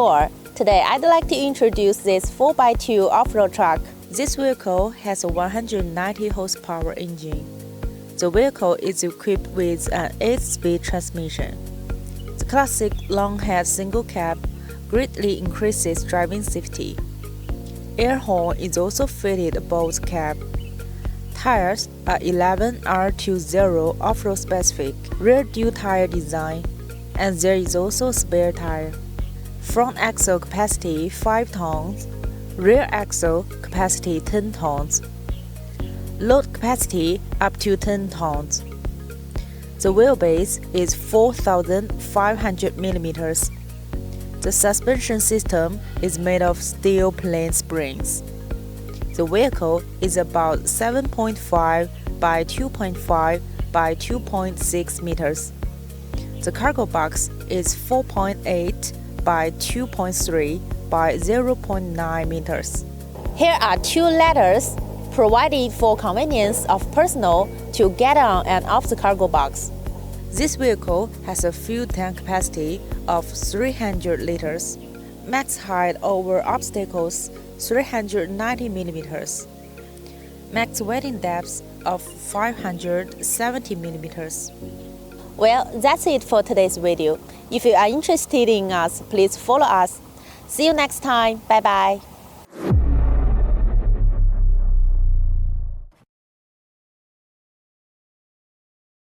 Explorer. Today I'd like to introduce this 4x2 off-road truck. This vehicle has a 190 horsepower engine. The vehicle is equipped with an 8-speed transmission. The classic long-head single cab greatly increases driving safety. Air horn is also fitted above the cab. Tires are 11R20 off-road specific, rear dual tire design, and there is also a spare tire. Front axle capacity 5 tons, rear axle capacity 10 tons. Load capacity up to 10 tons. The wheelbase is 4,500 mm. The suspension system is made of steel plain springs. The vehicle is about 7.5 by 2.5 by 2.6 meters. The cargo box is 4.8 by 2.3 by 0.9 meters. Here are 2 ladders provided for convenience of personnel to get on and off the cargo box. This vehicle has a fuel tank capacity of 300 liters, max height over obstacles 390 mm, max wetting depth of 570 mm. Well, that's it for today's video. If you are interested in us, please follow us. See you next time. Bye bye.